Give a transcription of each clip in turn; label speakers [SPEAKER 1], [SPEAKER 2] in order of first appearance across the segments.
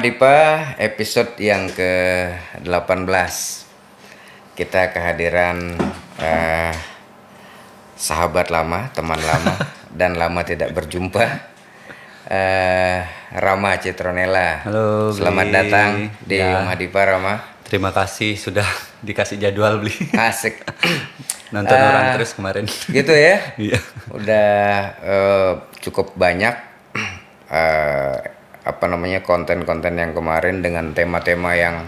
[SPEAKER 1] Mahadipa episode yang ke-18. Kita kehadiran sahabat lama, teman lama dan lama tidak berjumpa, Rama Citronella.
[SPEAKER 2] Halo,
[SPEAKER 1] Selamat
[SPEAKER 2] Bli.
[SPEAKER 1] datang di
[SPEAKER 2] Ya.
[SPEAKER 1] Mahadipa, Rama.
[SPEAKER 2] Terima kasih sudah dikasih jadwal, Bli.
[SPEAKER 1] Asik.
[SPEAKER 2] Nonton orang terus kemarin.
[SPEAKER 1] Gitu ya.
[SPEAKER 2] Iya.
[SPEAKER 1] Udah cukup banyak konten-konten yang kemarin dengan tema-tema yang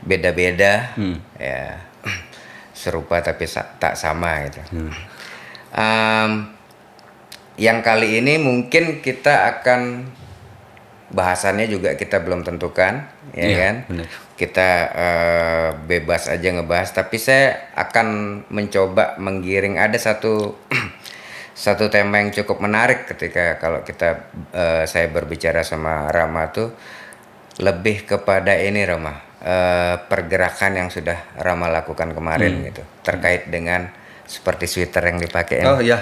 [SPEAKER 1] beda-beda, ya serupa tapi tak sama gitu. Yang kali ini mungkin kita akan bahasannya juga kita belum tentukan, ya
[SPEAKER 2] Iya,
[SPEAKER 1] kan?
[SPEAKER 2] benar.
[SPEAKER 1] Kita bebas aja ngebahas, tapi saya akan mencoba menggiring ada satu tema yang cukup menarik ketika kalau kita saya berbicara sama Rama tuh lebih kepada ini, Rama, pergerakan yang sudah Rama lakukan kemarin gitu, terkait dengan seperti sweater yang dipakai.
[SPEAKER 2] Oh iya.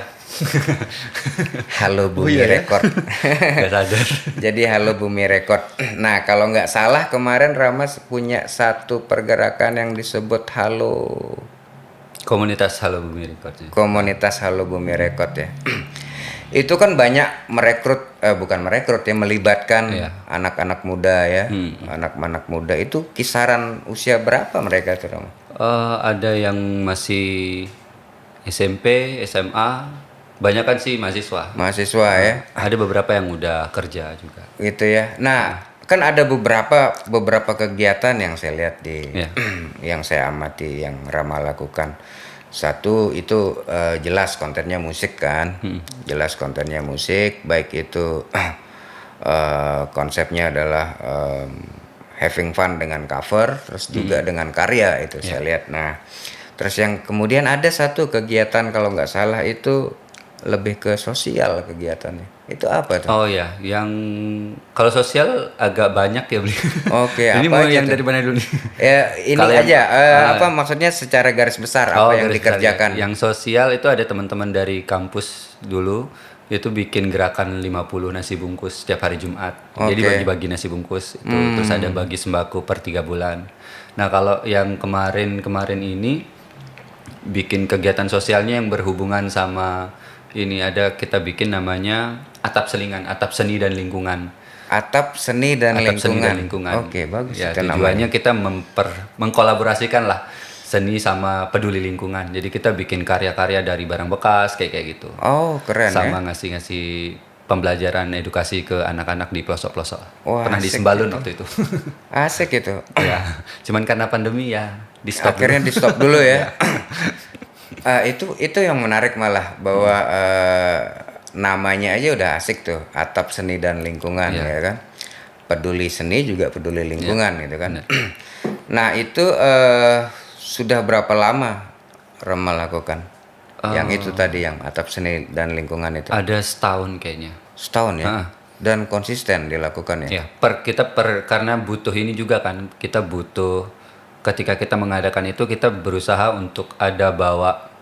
[SPEAKER 1] Halo Bumi
[SPEAKER 2] iya ya?
[SPEAKER 1] Record.
[SPEAKER 2] Gak sadar.
[SPEAKER 1] Jadi Halo Bumi Record. Nah, kalau nggak salah kemarin Rama punya satu pergerakan yang disebut
[SPEAKER 2] Komunitas Halo Bumi Record.
[SPEAKER 1] Komunitas Halo Bumi Record ya. Itu kan banyak melibatkan
[SPEAKER 2] Iya.
[SPEAKER 1] anak-anak muda ya. Anak-anak muda itu kisaran usia berapa mereka tuh, Rama?
[SPEAKER 2] Ada yang masih SMP, SMA, banyak kan sih mahasiswa.
[SPEAKER 1] Mahasiswa ya.
[SPEAKER 2] Ada beberapa yang udah kerja juga.
[SPEAKER 1] Gitu ya. Nah, kan ada beberapa kegiatan yang saya lihat di
[SPEAKER 2] Iya.
[SPEAKER 1] yang saya amati yang Rama lakukan. Satu itu jelas kontennya musik kan. Jelas kontennya musik, baik itu konsepnya adalah having fun dengan cover, terus juga dengan karya itu saya lihat. Nah, terus yang kemudian ada satu kegiatan kalau nggak salah itu lebih ke sosial kegiatannya. Itu apa tuh?
[SPEAKER 2] Oh ya, yang kalau sosial agak banyak ya, Bli.
[SPEAKER 1] Oke,
[SPEAKER 2] Ini
[SPEAKER 1] apa
[SPEAKER 2] mau
[SPEAKER 1] aja
[SPEAKER 2] yang
[SPEAKER 1] tuh?
[SPEAKER 2] dari mana dulu nih?
[SPEAKER 1] Ya, ini
[SPEAKER 2] Kalau yang-
[SPEAKER 1] aja apa maksudnya secara garis besar apa yang
[SPEAKER 2] garis besar
[SPEAKER 1] dikerjakan?
[SPEAKER 2] ya. Yang sosial itu ada teman-teman dari kampus dulu itu bikin gerakan 50 nasi bungkus setiap hari Jumat. Jadi
[SPEAKER 1] Oke.
[SPEAKER 2] bagi-bagi nasi bungkus itu terus ada bagi sembako per 3 bulan. Nah, kalau yang kemarin ini bikin kegiatan sosialnya yang berhubungan sama ini ada kita bikin namanya atap selingan, atap seni dan lingkungan.
[SPEAKER 1] Atap seni dan
[SPEAKER 2] Atap seni
[SPEAKER 1] lingkungan.
[SPEAKER 2] dan lingkungan.
[SPEAKER 1] Oke, bagus
[SPEAKER 2] Ya,
[SPEAKER 1] itu namanya.
[SPEAKER 2] tujuannya kita mengkolaborasikan lah seni sama peduli lingkungan. Jadi kita bikin karya-karya dari barang bekas kayak gitu.
[SPEAKER 1] Oh, keren
[SPEAKER 2] Sama
[SPEAKER 1] ya.
[SPEAKER 2] ngasih pembelajaran edukasi ke anak-anak di pelosok-pelosok.
[SPEAKER 1] Wah,
[SPEAKER 2] Pernah di
[SPEAKER 1] asik
[SPEAKER 2] Sembalun waktu itu.
[SPEAKER 1] Asik itu.
[SPEAKER 2] Ya, cuman karena pandemi ya di stop.
[SPEAKER 1] Akhirnya di stop dulu ya. Itu yang menarik malah bahwa namanya aja udah asik tuh, atap seni dan lingkungan ya kan. Peduli seni juga peduli lingkungan gitu kan. Nah, itu sudah berapa lama Rama lakukan? Yang itu tadi yang atap seni dan lingkungan itu.
[SPEAKER 2] Ada setahun kayaknya.
[SPEAKER 1] Setahun ya. Dan konsisten dilakukan ya.
[SPEAKER 2] Ya, karena butuh ini juga kan, kita butuh ketika kita mengadakan itu kita berusaha untuk ada bawa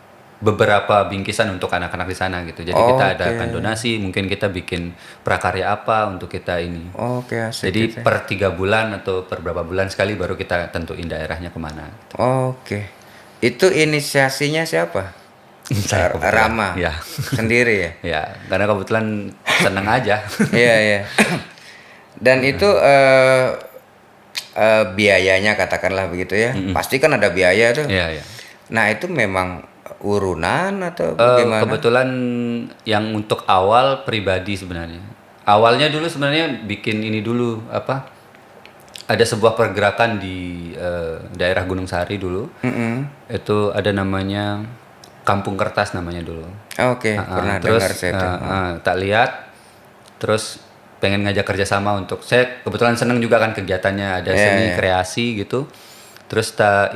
[SPEAKER 2] beberapa bingkisan untuk anak-anak di sana gitu. Jadi kita adakan donasi, mungkin kita bikin prakarya apa untuk kita ini.
[SPEAKER 1] Oke, asik.
[SPEAKER 2] Jadi per 3 bulan atau per berapa bulan sekali baru kita tentuin daerahnya kemana. Gitu.
[SPEAKER 1] Oke. Itu inisiasinya siapa?
[SPEAKER 2] Saya kebetulan.
[SPEAKER 1] Rama.
[SPEAKER 2] Ya.
[SPEAKER 1] Sendiri ya.
[SPEAKER 2] Ya, karena kebetulan seneng aja.
[SPEAKER 1] Iya, iya. Dan itu biayanya katakanlah begitu ya. Pasti kan ada biaya tuh.
[SPEAKER 2] Iya, iya.
[SPEAKER 1] Nah, itu memang urunan atau bagaimana?
[SPEAKER 2] Kebetulan yang untuk awal pribadi sebenarnya. Awalnya dulu sebenarnya bikin ini dulu apa? Ada sebuah pergerakan di daerah Gunung Sari dulu. Itu ada namanya Kampung Kertas namanya dulu.
[SPEAKER 1] Oke, pernah
[SPEAKER 2] Terus
[SPEAKER 1] dengar saya itu.
[SPEAKER 2] tak lihat, terus pengen ngajak kerjasama untuk saya kebetulan seneng juga kan kegiatannya ada seni kreasi gitu. Terus tak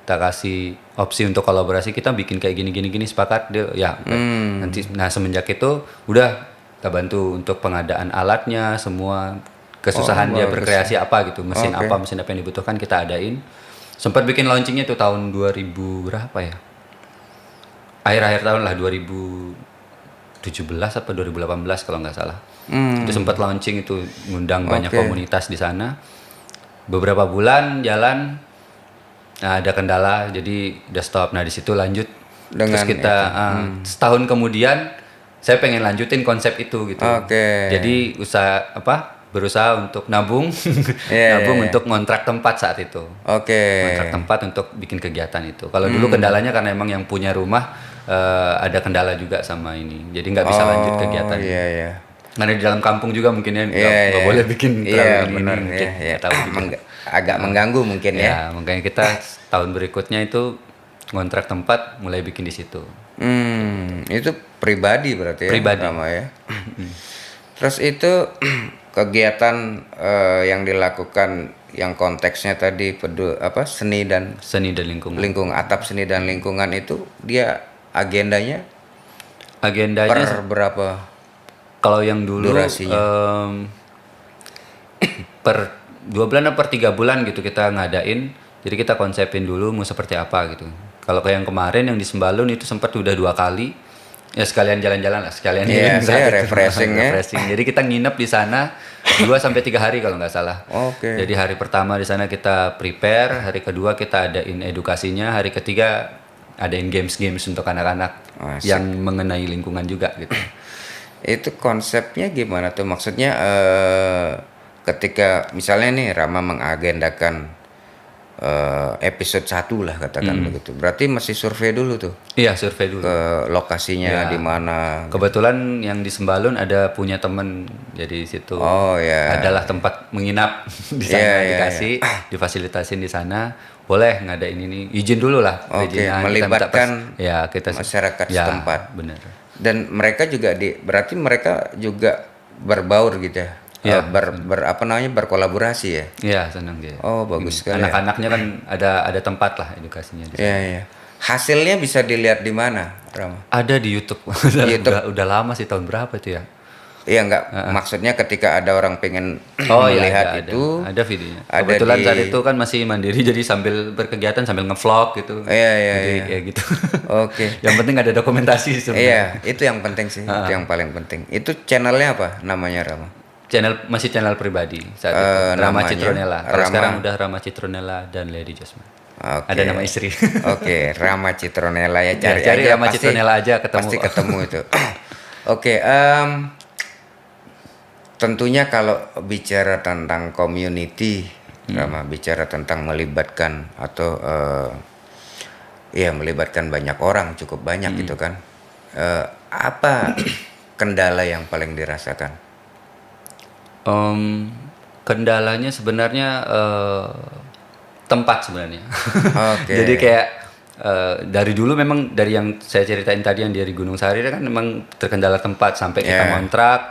[SPEAKER 2] kasih opsi untuk kolaborasi kita bikin kayak gini sepakat dia ya nanti nah semenjak itu udah kita bantu untuk pengadaan alatnya semua kesusahan dia berkreasi apa gitu mesin apa yang dibutuhkan kita adain sempat bikin launchingnya itu tahun 2000 berapa ya akhir-akhir tahun lah 2017 atau 2018 kalau nggak salah Itu sempat launching, itu ngundang banyak
[SPEAKER 1] Oke.
[SPEAKER 2] komunitas di sana. Beberapa bulan jalan, nah ada kendala jadi udah stop. Nah di situ lanjut terus
[SPEAKER 1] Dengan
[SPEAKER 2] kita setahun kemudian saya pengen lanjutin konsep itu gitu.
[SPEAKER 1] Oke.
[SPEAKER 2] Jadi berusaha untuk nabung
[SPEAKER 1] Iya,
[SPEAKER 2] nabung
[SPEAKER 1] iya, iya.
[SPEAKER 2] untuk ngontrak tempat saat itu.
[SPEAKER 1] Oke.
[SPEAKER 2] Kontrak tempat untuk bikin kegiatan itu. Kalau dulu kendalanya karena emang yang punya rumah ada kendala juga sama ini, jadi nggak bisa lanjut kegiatan.
[SPEAKER 1] Iya, iya.
[SPEAKER 2] Karena di dalam kampung juga mungkin ya nggak
[SPEAKER 1] Iya,
[SPEAKER 2] nggak
[SPEAKER 1] iya.
[SPEAKER 2] boleh bikin
[SPEAKER 1] Iya,
[SPEAKER 2] terlalu ini
[SPEAKER 1] benar
[SPEAKER 2] mungkin
[SPEAKER 1] ya, ya.
[SPEAKER 2] nggak tahu juga.
[SPEAKER 1] Agak mengganggu mungkin ya.
[SPEAKER 2] Ya makanya kita tahun berikutnya itu ngontrak tempat mulai bikin di situ.
[SPEAKER 1] Itu pribadi berarti ya,
[SPEAKER 2] Pribadi.
[SPEAKER 1] Rama ya. Terus itu kegiatan yang dilakukan yang konteksnya tadi seni dan
[SPEAKER 2] Seni dan lingkungan.
[SPEAKER 1] atap seni dan lingkungan itu dia agendanya
[SPEAKER 2] Agendanya
[SPEAKER 1] per berapa?
[SPEAKER 2] kalau yang dulu
[SPEAKER 1] Durasinya.
[SPEAKER 2] per 2 bulan atau per 3 bulan gitu kita ngadain. Jadi kita konsepin dulu mau seperti apa gitu. Kalau kayak yang kemarin yang di Sembalun itu sempat udah 2 kali. Ya sekalian jalan-jalan lah, sekalian
[SPEAKER 1] Iya,
[SPEAKER 2] healing
[SPEAKER 1] saya
[SPEAKER 2] saat itu.
[SPEAKER 1] refreshing ya.
[SPEAKER 2] Refreshing. Jadi kita nginep di sana 2 sampai 3 hari kalau nggak salah.
[SPEAKER 1] Oke.
[SPEAKER 2] Jadi hari pertama di sana kita prepare, hari kedua kita adain edukasinya, hari ketiga adain games-games untuk anak-anak
[SPEAKER 1] Asik.
[SPEAKER 2] yang mengenai lingkungan juga gitu.
[SPEAKER 1] Itu konsepnya gimana tuh? Maksudnya ketika misalnya nih Rama mengagendakan episode 1 lah katakan begitu. Berarti mesti survei dulu tuh
[SPEAKER 2] Iya, survei dulu.
[SPEAKER 1] ke lokasinya
[SPEAKER 2] Ya.
[SPEAKER 1] di mana.
[SPEAKER 2] Kebetulan yang di Sembalun ada punya temen, jadi di situ
[SPEAKER 1] Oh ya.
[SPEAKER 2] adalah tempat menginap di sana,
[SPEAKER 1] Iya, iya,
[SPEAKER 2] dikasih, difasilitasin di sana, boleh ngadain ini, izin dulu lah.
[SPEAKER 1] Oke,
[SPEAKER 2] perizinan, kita minta
[SPEAKER 1] melibatkan
[SPEAKER 2] kita
[SPEAKER 1] masyarakat
[SPEAKER 2] ya,
[SPEAKER 1] setempat.
[SPEAKER 2] benar.
[SPEAKER 1] Dan mereka juga berarti mereka juga berbaur gitu ya.
[SPEAKER 2] Iya.
[SPEAKER 1] Berkolaborasi ya.
[SPEAKER 2] Iya, senang dia.
[SPEAKER 1] Oh, bagus sekali. Ya.
[SPEAKER 2] Anak-anaknya kan ada tempat lah edukasinya di sana.
[SPEAKER 1] Iya, iya. Hasilnya bisa dilihat di mana, Rama?
[SPEAKER 2] Ada di YouTube. udah lama sih, tahun berapa itu ya?
[SPEAKER 1] Iya enggak, maksudnya ketika ada orang pengen
[SPEAKER 2] Oh iya,
[SPEAKER 1] melihat
[SPEAKER 2] ada,
[SPEAKER 1] itu
[SPEAKER 2] ada videonya.
[SPEAKER 1] ada
[SPEAKER 2] Kebetulan
[SPEAKER 1] di-
[SPEAKER 2] saat itu kan masih mandiri, jadi sambil berkegiatan sambil ngevlog gitu.
[SPEAKER 1] Iya, iya,
[SPEAKER 2] Jadi
[SPEAKER 1] iya.
[SPEAKER 2] kayak gitu.
[SPEAKER 1] Oke.
[SPEAKER 2] Yang penting ada dokumentasi sebenarnya.
[SPEAKER 1] Iya, itu yang penting sih, itu yang paling penting. Itu channelnya apa namanya, Rama?
[SPEAKER 2] Masih channel pribadi saat itu. Rama
[SPEAKER 1] namanya?
[SPEAKER 2] Citronella. Kalau
[SPEAKER 1] Rama.
[SPEAKER 2] sekarang udah Rama Citronella dan Lady Josman.
[SPEAKER 1] Oke.
[SPEAKER 2] Ada nama istri.
[SPEAKER 1] Oke, Rama Citronella ya, cari,
[SPEAKER 2] cari
[SPEAKER 1] aja
[SPEAKER 2] Rama Citronella aja, ketemu.
[SPEAKER 1] Pasti ketemu itu. Oke, tentunya kalau bicara tentang community, Rama bicara tentang melibatkan atau melibatkan banyak orang, cukup banyak gitu kan. Apa kendala yang paling dirasakan?
[SPEAKER 2] Kendalanya sebenarnya tempat sebenarnya.
[SPEAKER 1] Oke.
[SPEAKER 2] Jadi kayak dari dulu memang dari yang saya ceritain tadi yang dari Gunung Sari kan memang terkendala tempat sampai kita
[SPEAKER 1] Yeah.
[SPEAKER 2] ngontrak,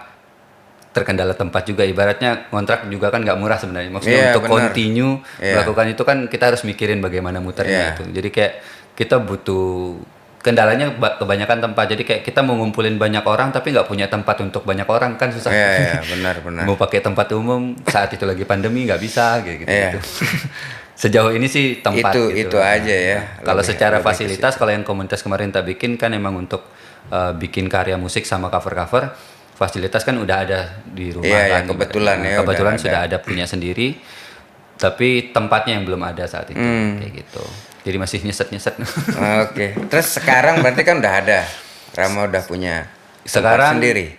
[SPEAKER 2] terkendala tempat juga. Ibaratnya ngontrak juga kan nggak murah sebenarnya. Maksudnya
[SPEAKER 1] Yeah,
[SPEAKER 2] untuk
[SPEAKER 1] benar.
[SPEAKER 2] continue
[SPEAKER 1] Yeah.
[SPEAKER 2] melakukan itu kan kita harus mikirin bagaimana muternya
[SPEAKER 1] Yeah.
[SPEAKER 2] itu. Jadi kayak kita butuh kendalanya kebanyakan tempat. Jadi kayak kita mau ngumpulin banyak orang tapi nggak punya tempat untuk banyak orang kan susah.
[SPEAKER 1] Iya, benar-benar.
[SPEAKER 2] Mau pakai tempat umum saat itu lagi pandemi nggak bisa kayak gitu.
[SPEAKER 1] Iya.
[SPEAKER 2] Sejauh ini sih tempat
[SPEAKER 1] Itu aja ya.
[SPEAKER 2] Kalau
[SPEAKER 1] Lebih-
[SPEAKER 2] secara
[SPEAKER 1] lebih ke
[SPEAKER 2] fasilitas, kalau yang komunitas kemarin kita bikin kan emang untuk bikin karya musik sama cover-cover, fasilitas kan udah ada di rumah
[SPEAKER 1] Iya,
[SPEAKER 2] kan.
[SPEAKER 1] ya, kebetulan ya,
[SPEAKER 2] Kebetulan
[SPEAKER 1] udah
[SPEAKER 2] sudah ada punya sendiri, tapi tempatnya yang belum ada saat itu kayak gitu. Jadi masih nyeset-nyeset.
[SPEAKER 1] Oke. Terus sekarang berarti kan udah ada. Rama udah punya tempat
[SPEAKER 2] Sekarang
[SPEAKER 1] sendiri.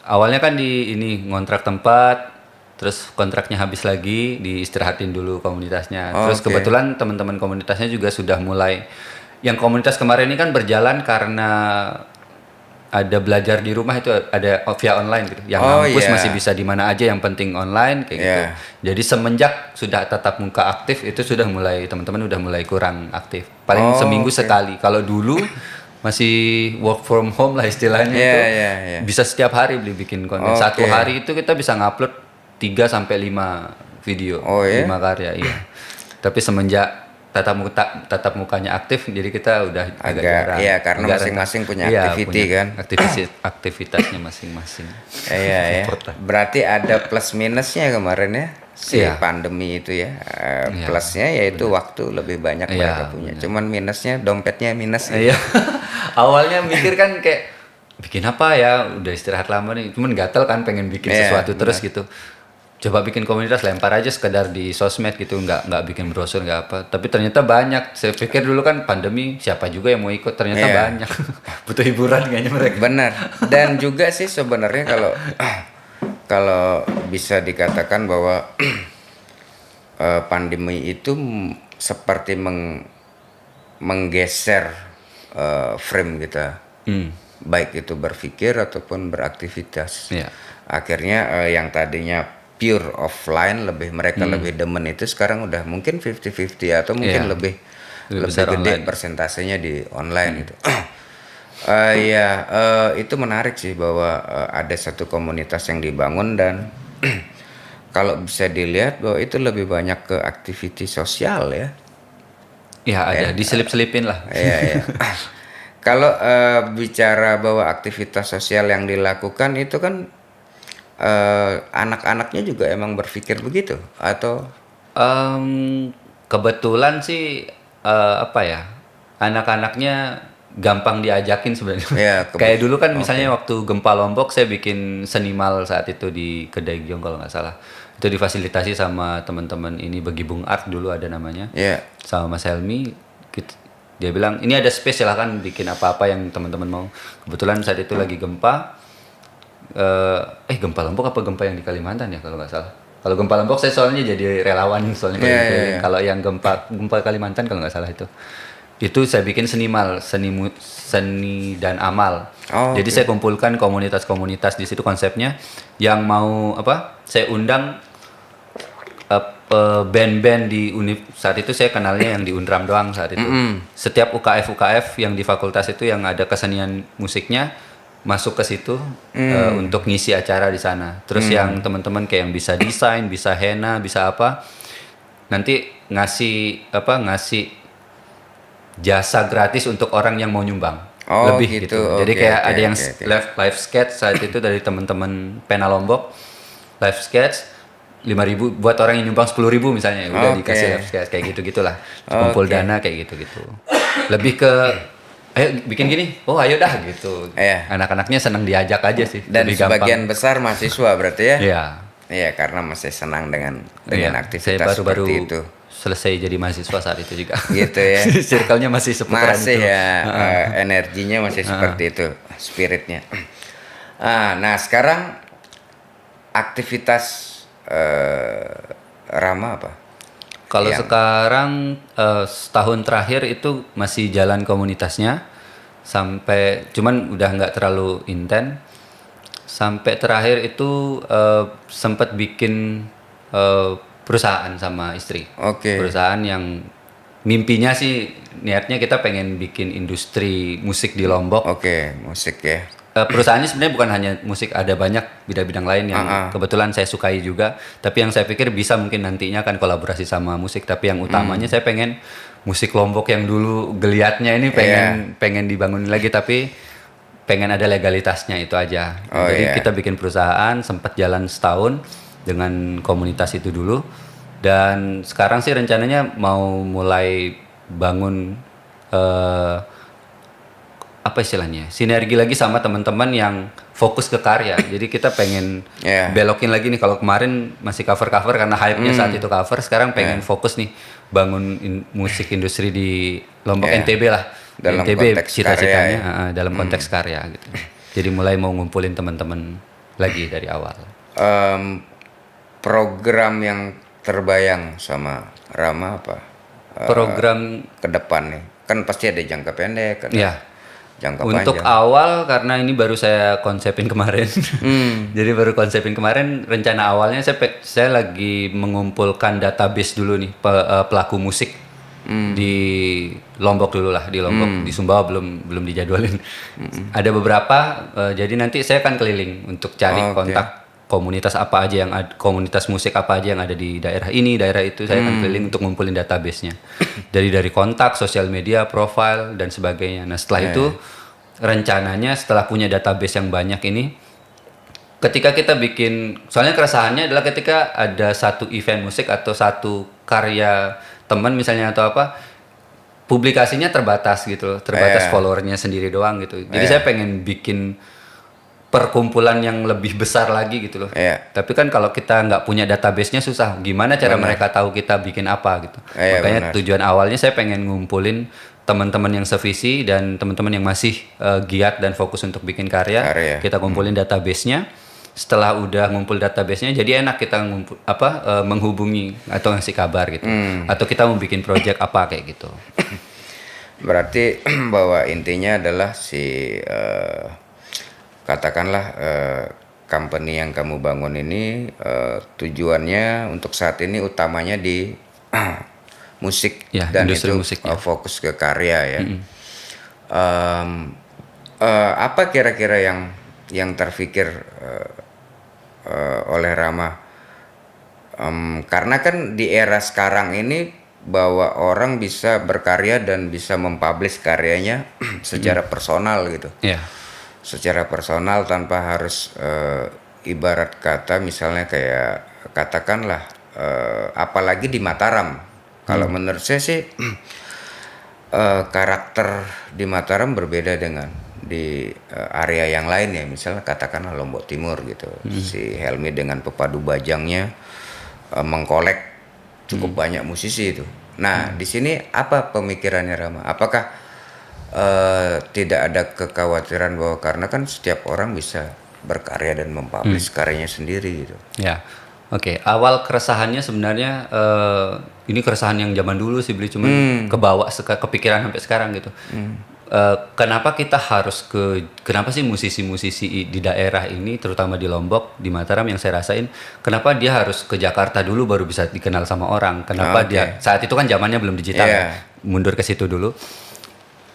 [SPEAKER 2] awalnya kan di ini ngontrak tempat, terus kontraknya habis lagi, diistirahatin dulu komunitasnya. Terus
[SPEAKER 1] Oke.
[SPEAKER 2] kebetulan teman-teman komunitasnya juga sudah mulai. Yang komunitas kemarin ini kan berjalan karena ada belajar di rumah, itu ada via online gitu. Yang
[SPEAKER 1] Oh,
[SPEAKER 2] kampus
[SPEAKER 1] iya.
[SPEAKER 2] masih bisa di mana aja, yang penting online kayak gitu.
[SPEAKER 1] Iya.
[SPEAKER 2] Jadi semenjak sudah tatap muka aktif itu sudah mulai teman-teman udah mulai kurang aktif. Paling
[SPEAKER 1] Oh,
[SPEAKER 2] seminggu
[SPEAKER 1] oke.
[SPEAKER 2] sekali. Kalau dulu masih work from home lah istilahnya
[SPEAKER 1] Iya,
[SPEAKER 2] itu.
[SPEAKER 1] iya, iya.
[SPEAKER 2] Bisa setiap hari bikin konten.
[SPEAKER 1] Oke.
[SPEAKER 2] Satu hari itu kita bisa ngupload 3 sampai 5 video,
[SPEAKER 1] Oh, iya?
[SPEAKER 2] 5 karya, iya. Tapi semenjak tatap mukanya aktif, jadi kita udah agak jarang.
[SPEAKER 1] Iya, karena
[SPEAKER 2] Agak
[SPEAKER 1] masing-masing
[SPEAKER 2] rentan.
[SPEAKER 1] punya
[SPEAKER 2] Iya,
[SPEAKER 1] activity
[SPEAKER 2] punya
[SPEAKER 1] kan.
[SPEAKER 2] aktivitasnya masing-masing.
[SPEAKER 1] Iya ya.
[SPEAKER 2] Important.
[SPEAKER 1] Berarti ada plus minusnya kemarin ya si
[SPEAKER 2] Iya.
[SPEAKER 1] pandemi itu ya.
[SPEAKER 2] Iya,
[SPEAKER 1] Plusnya yaitu waktu lebih banyak
[SPEAKER 2] Iya,
[SPEAKER 1] mereka punya. Cuman minusnya dompetnya minus.
[SPEAKER 2] Iya. Awalnya mikir kan kayak bikin apa ya, udah istirahat lama nih, cuman gatel kan pengen bikin
[SPEAKER 1] Iya,
[SPEAKER 2] sesuatu terus gitu. Coba bikin komunitas, lempar aja sekedar di sosmed gitu, nggak bikin brosur nggak apa. Tapi ternyata banyak. Saya pikir dulu kan pandemi siapa juga yang mau ikut, ternyata
[SPEAKER 1] Iya.
[SPEAKER 2] banyak. Butuh hiburan kayaknya mereka.
[SPEAKER 1] Benar. Dan juga sih sebenarnya kalau kalau bisa dikatakan bahwa pandemi itu seperti menggeser frame kita, baik itu berpikir ataupun beraktivitas.
[SPEAKER 2] Iya.
[SPEAKER 1] Akhirnya yang tadinya pure offline mereka lebih demen itu sekarang udah mungkin 50-50 atau mungkin
[SPEAKER 2] Iya.
[SPEAKER 1] lebih
[SPEAKER 2] Lebih besar
[SPEAKER 1] gede
[SPEAKER 2] online.
[SPEAKER 1] persentasenya di online itu. Itu menarik sih bahwa ada satu komunitas yang dibangun dan kalau bisa dilihat bahwa itu lebih banyak ke aktiviti sosial ya.
[SPEAKER 2] Iya ada, diselip-selipin lah.
[SPEAKER 1] Iya, iya. Kalau bicara bahwa aktivitas sosial yang dilakukan itu kan anak-anaknya juga emang berpikir begitu atau
[SPEAKER 2] Kebetulan sih apa ya, anak-anaknya gampang diajakin sebenarnya.
[SPEAKER 1] Ya,
[SPEAKER 2] Kayak dulu kan misalnya waktu gempa Lombok saya bikin senimal saat itu di Kedai Giong kalau nggak salah. Itu difasilitasi sama teman-teman ini Begibung Art dulu ada namanya.
[SPEAKER 1] ya,
[SPEAKER 2] Sama Mas Helmi dia bilang ini ada space silahkan bikin apa-apa yang teman-teman mau. Kebetulan saat itu lagi gempa gempa Lombok apa gempa yang di Kalimantan ya kalau nggak salah. Kalau gempa Lombok saya soalnya jadi relawan soalnya keliling-keliling.
[SPEAKER 1] Iya.
[SPEAKER 2] Kalau yang gempa Kalimantan kalau nggak salah itu saya bikin senimal, seni dan amal.
[SPEAKER 1] Oh,
[SPEAKER 2] Jadi saya kumpulkan komunitas-komunitas di situ konsepnya yang mau apa? Saya undang band-band di saat itu saya kenalnya yang di Undram doang saat itu. Setiap UKF yang di fakultas itu yang ada kesenian musiknya masuk ke situ untuk ngisi acara di sana. Terus yang teman-teman kayak yang bisa desain, bisa henna, bisa apa, nanti ngasih jasa gratis untuk orang yang mau nyumbang.
[SPEAKER 1] Oh,
[SPEAKER 2] Lebih
[SPEAKER 1] gitu.
[SPEAKER 2] gitu. Jadi
[SPEAKER 1] Oke,
[SPEAKER 2] kayak
[SPEAKER 1] oke,
[SPEAKER 2] ada yang
[SPEAKER 1] oke.
[SPEAKER 2] live sketch saat itu dari teman-teman Pena Lombok. Live sketch 5.000 buat orang yang nyumbang 10.000 misalnya, udah
[SPEAKER 1] Oke.
[SPEAKER 2] dikasih live sketch kayak gitu-gitulah. Kumpul
[SPEAKER 1] Oke.
[SPEAKER 2] dana kayak gitu-gitu. Lebih ke ayo bikin gini. Oh, ayo dah gitu.
[SPEAKER 1] Iya.
[SPEAKER 2] Anak-anaknya senang diajak aja sih.
[SPEAKER 1] Dan
[SPEAKER 2] Lebih gampang.
[SPEAKER 1] sebagian besar mahasiswa berarti ya?
[SPEAKER 2] Iya.
[SPEAKER 1] Iya, karena masih senang dengan
[SPEAKER 2] Iya.
[SPEAKER 1] aktivitas
[SPEAKER 2] Saya baru-baru
[SPEAKER 1] seperti itu.
[SPEAKER 2] selesai jadi mahasiswa saat itu juga.
[SPEAKER 1] Gitu ya.
[SPEAKER 2] Circle-nya masih seputaran
[SPEAKER 1] Masih
[SPEAKER 2] itu.
[SPEAKER 1] ya, energinya masih seperti itu, spiritnya. Nah, sekarang aktivitas Rama apa?
[SPEAKER 2] Kalau
[SPEAKER 1] Yang-
[SPEAKER 2] sekarang setahun terakhir itu masih jalan komunitasnya sampai cuman udah nggak terlalu intens. Sampai terakhir itu sempat bikin perusahaan sama istri.
[SPEAKER 1] Oke.
[SPEAKER 2] Perusahaan yang mimpinya sih niatnya kita pengen bikin industri musik di Lombok.
[SPEAKER 1] Oke, musik ya.
[SPEAKER 2] Perusahaannya sebenarnya bukan hanya musik, ada banyak bidang-bidang lain yang kebetulan saya sukai juga. Tapi yang saya pikir bisa mungkin nantinya akan kolaborasi sama musik. Tapi yang utamanya saya pengen musik Lombok yang dulu geliatnya ini pengen dibangun lagi, tapi pengen ada legalitasnya itu aja.
[SPEAKER 1] Oh,
[SPEAKER 2] Jadi
[SPEAKER 1] iya.
[SPEAKER 2] kita bikin perusahaan sempat jalan setahun dengan komunitas itu dulu. Dan sekarang sih rencananya mau mulai bangun apa istilahnya, sinergi lagi sama teman-teman yang fokus ke karya. Jadi kita pengen
[SPEAKER 1] Yeah.
[SPEAKER 2] belokin lagi nih, kalau kemarin masih cover karena hype-nya saat itu cover, sekarang pengen fokus nih bangun musik industri di Lombok,
[SPEAKER 1] Yeah.
[SPEAKER 2] NTB lah.
[SPEAKER 1] Dalam
[SPEAKER 2] NTB
[SPEAKER 1] konteks
[SPEAKER 2] cita-citanya
[SPEAKER 1] karya
[SPEAKER 2] dalam konteks karya gitu. Jadi mulai mau ngumpulin teman-teman lagi dari awal.
[SPEAKER 1] Program yang terbayang sama Rama apa?
[SPEAKER 2] Program
[SPEAKER 1] Ke depan nih. Kan pasti ada jangka pendek, ada
[SPEAKER 2] ya
[SPEAKER 1] jangka
[SPEAKER 2] untuk
[SPEAKER 1] panjang.
[SPEAKER 2] awal, karena ini baru saya konsepin kemarin. Jadi baru konsepin kemarin, rencana awalnya saya lagi mengumpulkan database dulu nih pelaku musik di Lombok dulu lah, di Lombok. Di Sumbawa belum dijadwalin. Ada beberapa, jadi nanti saya akan keliling untuk cari
[SPEAKER 1] Oke.
[SPEAKER 2] kontak komunitas apa aja komunitas musik apa aja yang ada di daerah ini, daerah itu. Saya akan keliling untuk ngumpulin database-nya. dari kontak, sosial media, profile dan sebagainya. Nah, setelah itu rencananya setelah punya database yang banyak ini, ketika kita bikin, soalnya keresahannya adalah ketika ada satu event musik atau satu karya teman misalnya atau apa, publikasinya terbatas gitu loh, terbatas
[SPEAKER 1] Iya.
[SPEAKER 2] followernya sendiri doang gitu. Jadi
[SPEAKER 1] Iya.
[SPEAKER 2] saya pengen bikin perkumpulan yang lebih besar lagi gitu loh.
[SPEAKER 1] Iya.
[SPEAKER 2] Tapi kan kalau kita nggak punya database-nya susah. Gimana cara
[SPEAKER 1] Benar.
[SPEAKER 2] mereka tahu kita bikin apa gitu.
[SPEAKER 1] Iya,
[SPEAKER 2] Makanya
[SPEAKER 1] benar.
[SPEAKER 2] tujuan awalnya saya pengen ngumpulin teman-teman yang sevisi dan teman-teman yang masih giat dan fokus untuk bikin karya.
[SPEAKER 1] Karya.
[SPEAKER 2] Kita kumpulin database-nya. Setelah udah ngumpul database-nya, jadi enak kita menghubungi atau ngasih kabar gitu. Atau kita mau bikin project apa kayak gitu.
[SPEAKER 1] Berarti bahwa intinya adalah katakanlah company yang kamu bangun ini tujuannya untuk saat ini utamanya di musik
[SPEAKER 2] Ya,
[SPEAKER 1] dan
[SPEAKER 2] industri
[SPEAKER 1] itu
[SPEAKER 2] musik, ya.
[SPEAKER 1] fokus ke karya ya. Apa kira-kira yang terfikir oleh Rama? Karena kan di era sekarang ini bahwa orang bisa berkarya dan bisa mempublish karyanya secara personal gitu.
[SPEAKER 2] Ya.
[SPEAKER 1] Secara personal tanpa harus ibarat kata misalnya kayak katakanlah apalagi di Mataram. Kalau menurut saya sih karakter di Mataram berbeda dengan di area yang lain ya, misalnya katakanlah Lombok Timur gitu. Si Helmi dengan pepadu bajangnya mengkolek cukup banyak musisi itu. Nah, di sini apa pemikirannya Rama? Apakah tidak ada kekhawatiran bahwa karena kan setiap orang bisa berkarya dan mempublish karyanya sendiri gitu.
[SPEAKER 2] Ya, oke. Awal keresahannya sebenarnya ini keresahan yang zaman dulu sih beli, cuman kebawa kepikiran sampai sekarang gitu. Kenapa kenapa sih musisi-musisi di daerah ini, terutama di Lombok, di Mataram yang saya rasain, kenapa dia harus ke Jakarta dulu baru bisa dikenal sama orang? Kenapa dia saat itu kan zamannya belum digital,
[SPEAKER 1] Iya.
[SPEAKER 2] ya? Mundur ke situ dulu.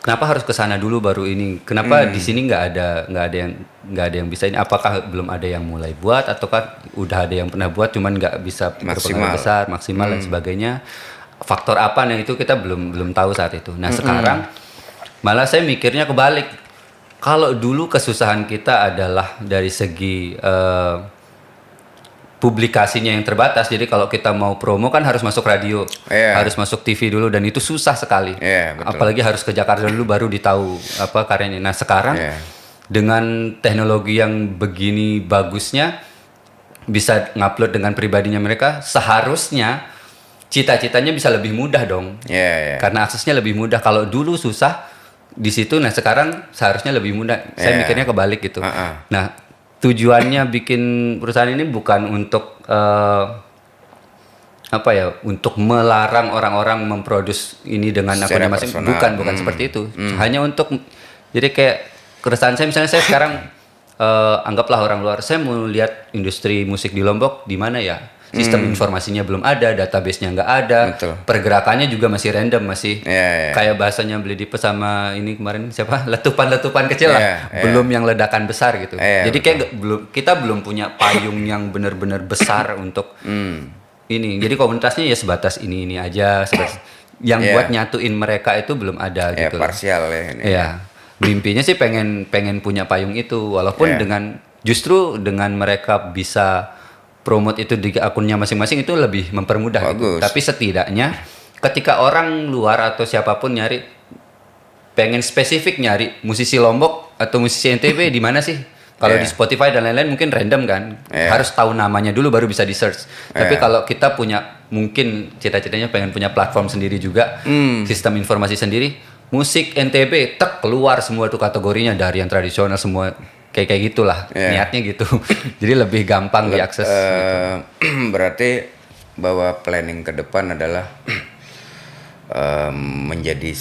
[SPEAKER 2] Kenapa harus ke sana dulu baru ini? Kenapa di sini nggak ada yang bisa ini? Apakah belum ada yang mulai buat ataukah udah ada yang pernah buat cuman nggak bisa berpengaruh besar, maksimal dan sebagainya? Faktor apa yang itu kita belum tahu saat itu. Nah, sekarang malah saya mikirnya kebalik. Kalau dulu kesusahan kita adalah dari segi publikasinya yang terbatas. Jadi kalau kita mau promo kan harus masuk radio, harus masuk TV dulu dan itu susah sekali.
[SPEAKER 1] Betul.
[SPEAKER 2] Apalagi harus ke Jakarta dulu baru ditahu apa karyanya. Nah, sekarang dengan teknologi yang begini bagusnya bisa ngupload dengan pribadinya mereka, seharusnya cita-citanya bisa lebih mudah dong. Karena aksesnya lebih mudah. Kalau dulu susah di situ, nah sekarang seharusnya lebih mudah. Saya mikirnya kebalik gitu. Nah, tujuannya bikin perusahaan ini bukan untuk untuk melarang orang-orang memproduksi ini dengan akunnya masing, bukan seperti itu. Hanya untuk jadi kayak keresahan saya, misalnya saya sekarang anggaplah orang luar, saya mau lihat industri musik di Lombok di mana ya. Sistem informasinya belum ada, database-nya nggak ada, pergerakannya juga masih random, masih kayak bahasanya beli di sama ini kemarin siapa, letupan-letupan kecil lah, belum yang ledakan besar gitu. Jadi kayak kita belum punya payung yang benar-benar besar untuk ini. Jadi komunitasnya ya sebatas ini aja, yang buat nyatuin mereka itu belum ada gitu.
[SPEAKER 1] Parsial ya ini.
[SPEAKER 2] Mimpinya sih pengen punya payung itu, walaupun justru dengan mereka bisa promote itu di akunnya masing-masing itu lebih mempermudah gitu. Tapi setidaknya ketika orang luar atau siapapun pengen spesifik nyari musisi Lombok atau musisi NTB di mana sih? Kalau di Spotify dan lain-lain mungkin random kan. Harus tahu namanya dulu baru bisa di-search. Tapi kalau kita punya, mungkin cita-citanya pengen punya platform sendiri juga, sistem informasi sendiri, musik NTB keluar semua tuh kategorinya, dari yang tradisional semua kayak gitulah, niatnya gitu. Jadi lebih gampang diakses gitu.
[SPEAKER 1] Berarti bahwa planning ke depan adalah menjadi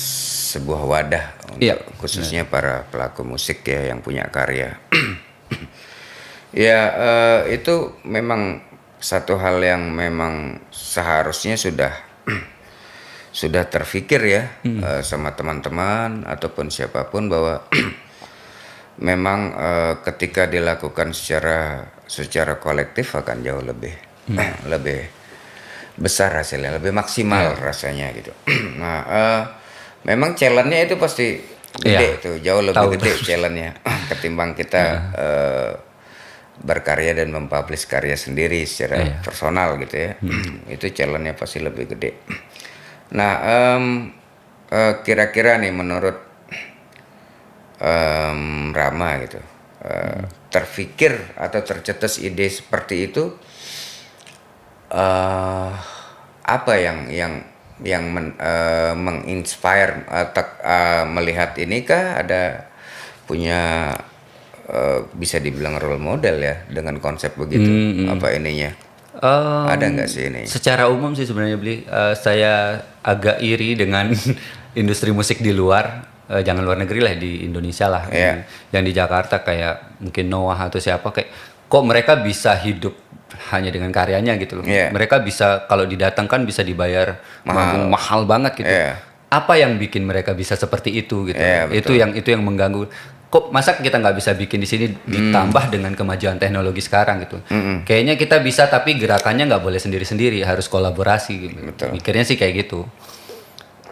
[SPEAKER 1] sebuah wadah untuk khususnya para pelaku musik ya yang punya karya. Itu memang satu hal yang memang seharusnya sudah terfikir ya sama teman-teman ataupun siapapun bahwa memang ketika dilakukan secara kolektif akan jauh lebih besar hasilnya, lebih maksimal rasanya gitu. Nah, memang challenge-nya itu pasti gede tuh, jauh lebih gede challenge-nya ketimbang kita berkarya dan mempublish karya sendiri secara personal gitu ya. Itu challenge-nya pasti lebih gede. Nah, kira-kira nih menurut Rama gitu, terfikir atau tercetus ide seperti itu, apa yang menginspire atau melihat ini kah ada punya bisa dibilang role model ya dengan konsep begitu, apa ininya? Ada nggak sih ini?
[SPEAKER 2] Secara umum sih sebenarnya saya agak iri dengan industri musik di luar, jangan luar negeri lah, di Indonesia lah, yang di Jakarta kayak mungkin Noah atau siapa, kayak kok mereka bisa hidup hanya dengan karyanya gitu loh. Mereka bisa kalau didatangkan bisa dibayar mahal banget gitu. Apa yang bikin mereka bisa seperti itu gitu? Itu yang mengganggu. Kok masa kita nggak bisa bikin di sini ditambah dengan kemajuan teknologi sekarang gitu? Kayaknya kita bisa tapi gerakannya nggak boleh sendiri-sendiri, harus kolaborasi gitu. Mikirnya sih kayak gitu.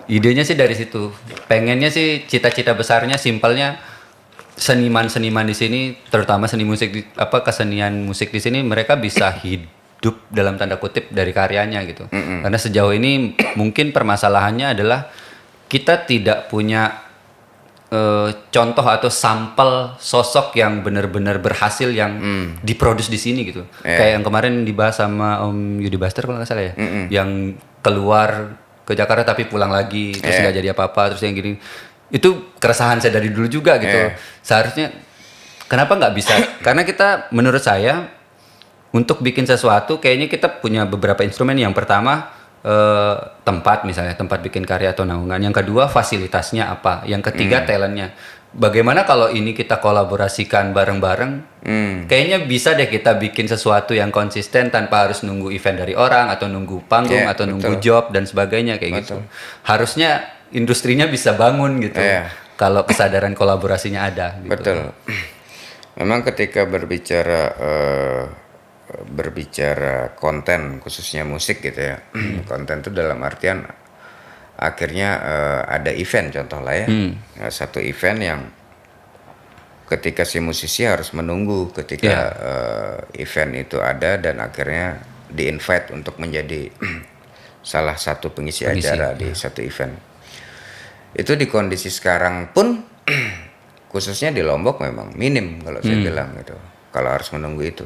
[SPEAKER 2] Idenya sih dari situ. Pengennya sih cita-cita besarnya simpelnya seniman-seniman di sini, terutama kesenian musik di sini, mereka bisa hidup dalam tanda kutip dari karyanya gitu. Karena sejauh ini mungkin permasalahannya adalah kita tidak punya contoh atau sampel sosok yang benar-benar berhasil yang diproduksi di sini gitu. Kayak yang kemarin dibahas sama Om Yudi Buster kalau nggak salah ya, yang keluar ke Jakarta tapi pulang lagi terus nggak jadi apa-apa, terus yang gini. Itu keresahan saya dari dulu juga gitu. Seharusnya kenapa nggak bisa? Karena kita, menurut saya, untuk bikin sesuatu kayaknya kita punya beberapa instrumen. Yang pertama tempat, misalnya tempat bikin karya atau naungan. Yang kedua fasilitasnya apa. Yang ketiga talentnya. Bagaimana kalau ini kita kolaborasikan bareng-bareng? Kayaknya bisa deh kita bikin sesuatu yang konsisten tanpa harus nunggu event dari orang atau nunggu panggung atau nunggu job dan sebagainya kayak gitu. Harusnya industrinya bisa bangun gitu. Kalau kesadaran kolaborasinya ada. Gitu.
[SPEAKER 1] Betul. Memang ketika berbicara konten khususnya musik gitu ya, konten itu dalam artian akhirnya ada event contoh lah ya, satu event yang ketika si musisi harus menunggu ketika event itu ada dan akhirnya di-invite untuk menjadi salah satu pengisi acara di satu event. Itu di kondisi sekarang pun khususnya di Lombok memang minim kalau saya bilang gitu, kalau harus menunggu itu.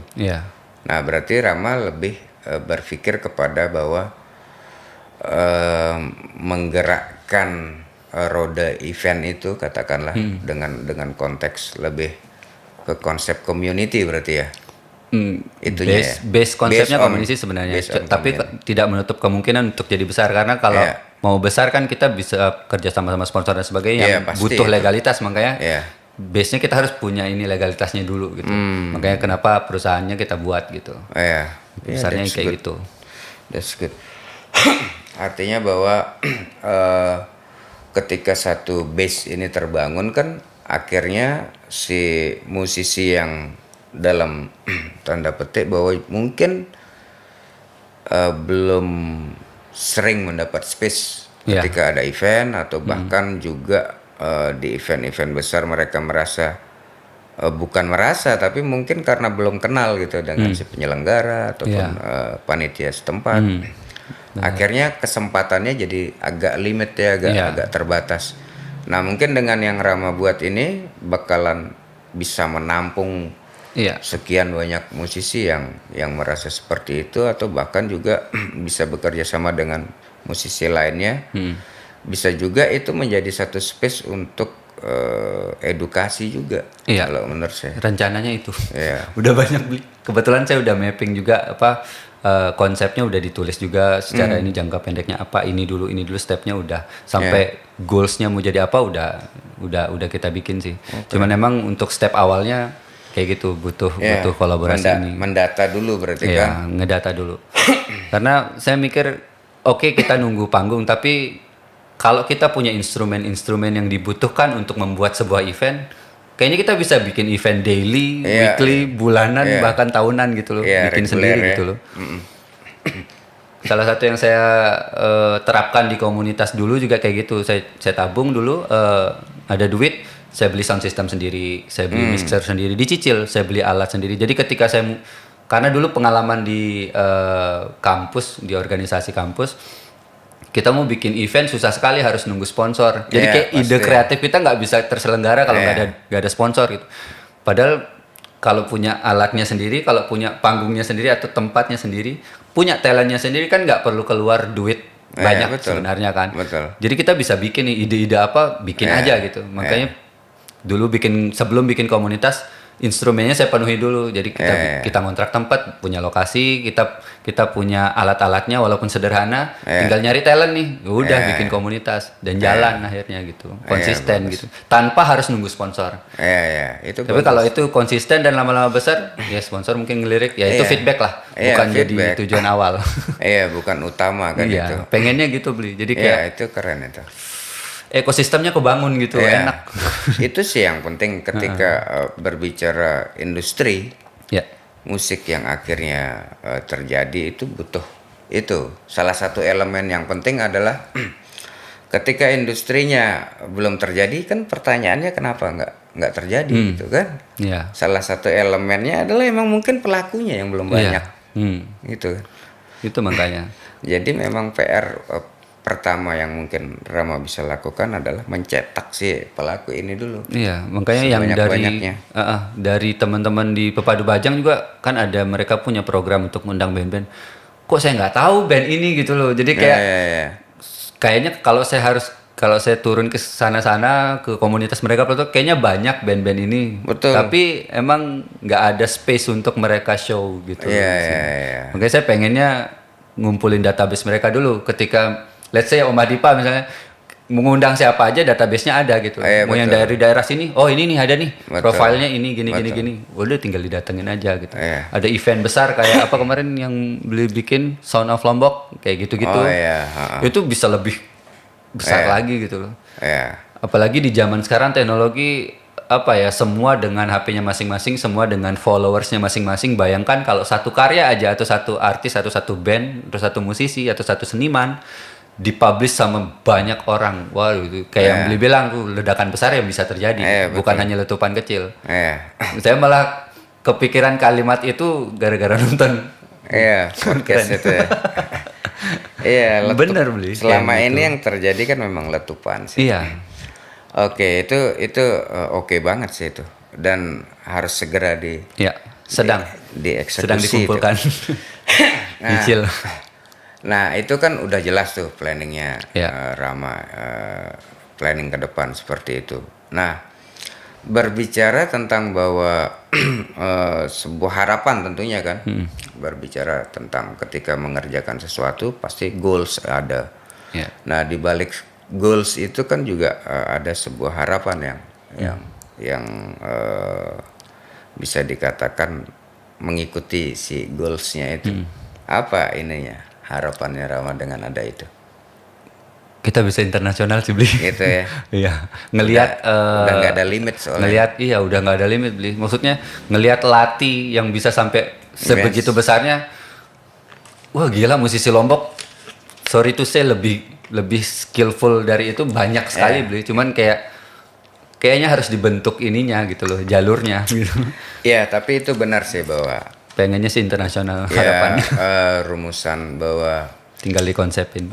[SPEAKER 1] Nah berarti Rama lebih berpikir kepada bahwa menggerakkan roda event itu katakanlah dengan konteks lebih ke konsep community berarti ya. Itunya
[SPEAKER 2] base konsepnya community sebenarnya, tapi tidak menutup kemungkinan untuk jadi besar, karena kalau mau besar kan kita bisa kerja sama sponsor dan sebagainya yang butuh legalitas, makanya base-nya kita harus punya ini legalitasnya dulu gitu. Makanya kenapa perusahaannya kita buat gitu. Besarnya kayak gitu.
[SPEAKER 1] That's good. Artinya bahwa ketika satu base ini terbangun kan akhirnya si musisi yang dalam tanda petik bahwa mungkin belum sering mendapat space ketika ada event atau bahkan juga di event-event besar mereka merasa bukan merasa tapi mungkin karena belum kenal gitu dengan si penyelenggara ataupun panitia setempat. Akhirnya kesempatannya jadi agak limit ya, agak terbatas. Nah mungkin dengan yang Rama buat ini bakalan bisa menampung sekian banyak musisi yang merasa seperti itu, atau bahkan juga bisa bekerja sama dengan musisi lainnya. Bisa juga itu menjadi satu space untuk edukasi juga. Kalau menurut saya
[SPEAKER 2] rencananya itu udah banyak kebetulan saya udah mapping juga konsepnya udah ditulis juga secara ini jangka pendeknya apa, ini dulu stepnya udah sampai goalsnya mau jadi apa udah kita bikin sih. Cuman emang untuk step awalnya kayak gitu butuh kolaborasi ini.
[SPEAKER 1] Mendata dulu berarti kan?
[SPEAKER 2] Ngedata dulu. Karena saya mikir kita nunggu panggung, tapi kalau kita punya instrumen-instrumen yang dibutuhkan untuk membuat sebuah event, kayaknya kita bisa bikin event daily, weekly, bulanan, bahkan tahunan gitu loh, bikin sendiri gitu loh. Salah satu yang saya terapkan di komunitas dulu juga kayak gitu. Saya tabung dulu, ada duit, saya beli sound system sendiri, saya beli mixer sendiri, dicicil, saya beli alat sendiri. Jadi ketika karena dulu pengalaman di kampus, di organisasi kampus, kita mau bikin event susah sekali harus nunggu sponsor. Jadi
[SPEAKER 1] Iya,
[SPEAKER 2] kayak ide
[SPEAKER 1] pasti.
[SPEAKER 2] kreatif kita nggak bisa terselenggara kalau nggak ada sponsor gitu. Padahal kalau punya alatnya sendiri, kalau punya panggungnya sendiri atau tempatnya sendiri, punya talentnya sendiri kan nggak perlu keluar duit banyak
[SPEAKER 1] betul.
[SPEAKER 2] sebenarnya kan.
[SPEAKER 1] Betul.
[SPEAKER 2] Jadi kita bisa bikin nih ide-ide apa, bikin aja gitu. Makanya dulu sebelum bikin komunitas, instrumennya saya penuhi dulu. Jadi kita ngontrak tempat, punya lokasi, kita punya alat-alatnya walaupun sederhana, tinggal nyari talent nih. Udah bikin komunitas dan jalan akhirnya gitu. Konsisten gitu. Tanpa harus nunggu sponsor.
[SPEAKER 1] Itu
[SPEAKER 2] Tapi kalau itu konsisten dan lama-lama besar, ya sponsor mungkin ngelirik, ya itu feedback lah, bukan jadi
[SPEAKER 1] feedback.
[SPEAKER 2] tujuan awal.
[SPEAKER 1] bukan utama kan itu.
[SPEAKER 2] Iya, pengennya gitu beli. Jadi kayak
[SPEAKER 1] Itu keren itu.
[SPEAKER 2] ekosistemnya kebangun gitu, enak.
[SPEAKER 1] Itu sih yang penting ketika berbicara industri
[SPEAKER 2] Ya,
[SPEAKER 1] musik yang akhirnya terjadi itu butuh itu. Salah satu elemen yang penting adalah ketika industrinya belum terjadi kan pertanyaannya kenapa nggak terjadi gitu kan.
[SPEAKER 2] ya,
[SPEAKER 1] Salah satu elemennya adalah emang mungkin pelakunya yang belum banyak gitu.
[SPEAKER 2] itu makanya.
[SPEAKER 1] Jadi memang PR pertama yang mungkin Rama bisa lakukan adalah mencetak si pelaku ini dulu.
[SPEAKER 2] Iya, makanya yang
[SPEAKER 1] Sebanyak-banyaknya.
[SPEAKER 2] dari teman-teman di Pepadu Bajang juga kan ada, mereka punya program untuk ngundang band-band. Kok saya nggak tahu band ini gitu loh. Jadi kayak kayaknya kalau saya turun ke sana-sana ke komunitas mereka, kayaknya banyak band-band ini.
[SPEAKER 1] Betul.
[SPEAKER 2] Tapi emang nggak ada space untuk mereka show gitu.
[SPEAKER 1] Iya.
[SPEAKER 2] Makanya saya pengennya ngumpulin database mereka dulu. Ketika let's say Om Adipa misalnya mengundang siapa aja, database-nya ada gitu. Mau yang dari daerah sini, oh ini nih ada nih, profilnya ini gini. Udah tinggal didatengin aja gitu. Ada event besar kayak apa kemarin yang beli bikin Sound of Lombok kayak gitu-gitu. Itu bisa lebih besar lagi gitu loh. Apalagi di zaman sekarang teknologi semua dengan HP-nya masing-masing, semua dengan followersnya masing-masing. Bayangkan kalau satu karya aja atau satu artis atau satu band atau satu musisi atau satu seniman dipublish sama banyak orang. Waduh, itu kayak yang beli bilang tuh ledakan besar yang bisa terjadi, bukan hanya letupan kecil. Saya malah kepikiran kalimat itu gara-gara nonton
[SPEAKER 1] podcast itu ya.
[SPEAKER 2] Bener beli.
[SPEAKER 1] Selama ini yang terjadi kan memang letupan sih.
[SPEAKER 2] Iya.
[SPEAKER 1] Oke, itu oke banget sih itu, dan harus segera
[SPEAKER 2] sedang
[SPEAKER 1] dieksekusi
[SPEAKER 2] dikumpulkan. Nyicil.
[SPEAKER 1] Nah itu kan udah jelas tuh planningnya Rama, planning ke depan seperti itu. Nah berbicara tentang bahwa sebuah harapan tentunya kan, berbicara tentang ketika mengerjakan sesuatu pasti goals ada. Nah di balik goals itu kan juga ada sebuah harapan yang bisa dikatakan mengikuti si goalsnya itu. Apa ininya? Harapannya Rama dengan ada itu?
[SPEAKER 2] Kita bisa internasional sih beli.
[SPEAKER 1] Gitu ya.
[SPEAKER 2] Iya. Ngelihat
[SPEAKER 1] udah nggak ada limit soalnya.
[SPEAKER 2] Udah nggak ada limit beli. Maksudnya ngelihat Lati yang bisa sampai sebegitu besarnya. Wah gila, musisi Lombok. Sorry to say lebih skillful dari itu banyak sekali beli. Cuman kayaknya harus dibentuk ininya gitu loh, jalurnya gitu.
[SPEAKER 1] Iya, tapi itu benar sih bahwa
[SPEAKER 2] pengennya sih internasional harapannya.
[SPEAKER 1] Rumusan bahwa
[SPEAKER 2] tinggal dikonsepin.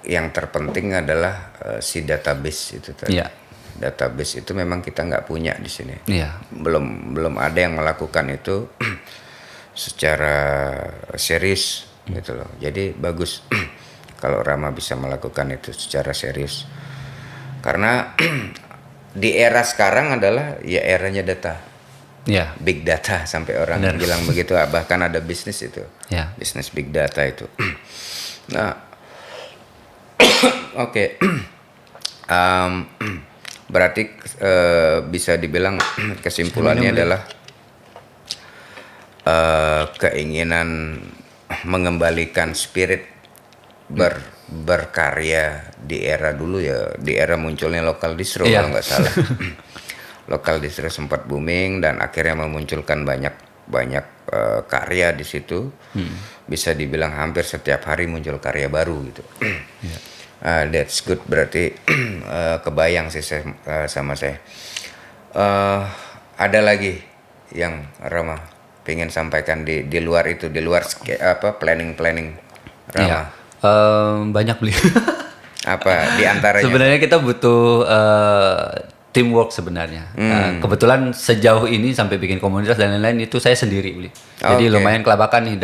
[SPEAKER 1] Yang terpenting adalah si database itu tadi. Database itu memang kita nggak punya di sini. Belum ada yang melakukan itu secara serius gitu loh. Jadi bagus kalau Rama bisa melakukan itu secara serius. Karena di era sekarang adalah ya eranya data. Big data sampai orang bilang begitu, bahkan ada bisnis itu, bisnis big data itu. Nah, oke. Berarti bisa dibilang kesimpulannya adalah keinginan mengembalikan spirit berkarya di era dulu ya, di era munculnya lokal distro kalau nggak salah. Lokal distro sempat booming dan akhirnya memunculkan banyak karya di situ. Bisa dibilang hampir setiap hari muncul karya baru gitu. That's good, berarti kebayang sih sama saya. Ada lagi yang Rama pengen sampaikan di luar itu, di luar planning Rama?
[SPEAKER 2] Banyak beli.
[SPEAKER 1] Apa di antaranya?
[SPEAKER 2] Sebenarnya kita butuh teamwork sebenarnya. Kebetulan sejauh ini sampai bikin komunitas dan lain-lain itu saya sendiri beli. Jadi
[SPEAKER 1] Oke.
[SPEAKER 2] lumayan kelabakan nih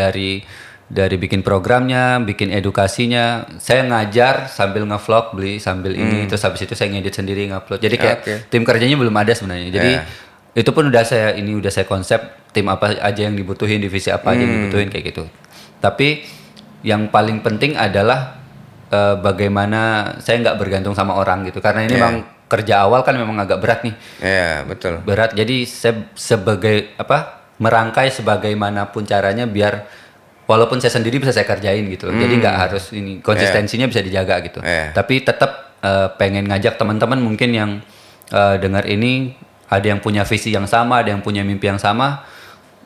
[SPEAKER 2] dari bikin programnya, bikin edukasinya. Saya ngajar sambil ngevlog, beli sambil ini, terus habis itu saya ngedit sendiri, ngupload. Jadi kayak
[SPEAKER 1] Oke.
[SPEAKER 2] tim kerjanya belum ada sebenarnya. Jadi itu pun udah saya konsep tim apa aja yang dibutuhin, divisi apa aja yang dibutuhin kayak gitu. Tapi yang paling penting adalah bagaimana saya nggak bergantung sama orang gitu. Karena ini memang kerja awal kan memang agak berat nih.
[SPEAKER 1] Iya, betul.
[SPEAKER 2] Berat. Jadi saya sebagai merangkai sebagaimanapun caranya biar walaupun saya sendiri bisa saya kerjain gitu loh. Jadi nggak harus ini konsistensinya bisa dijaga gitu. Tapi tetap pengen ngajak teman-teman mungkin yang dengar ini ada yang punya visi yang sama, ada yang punya mimpi yang sama.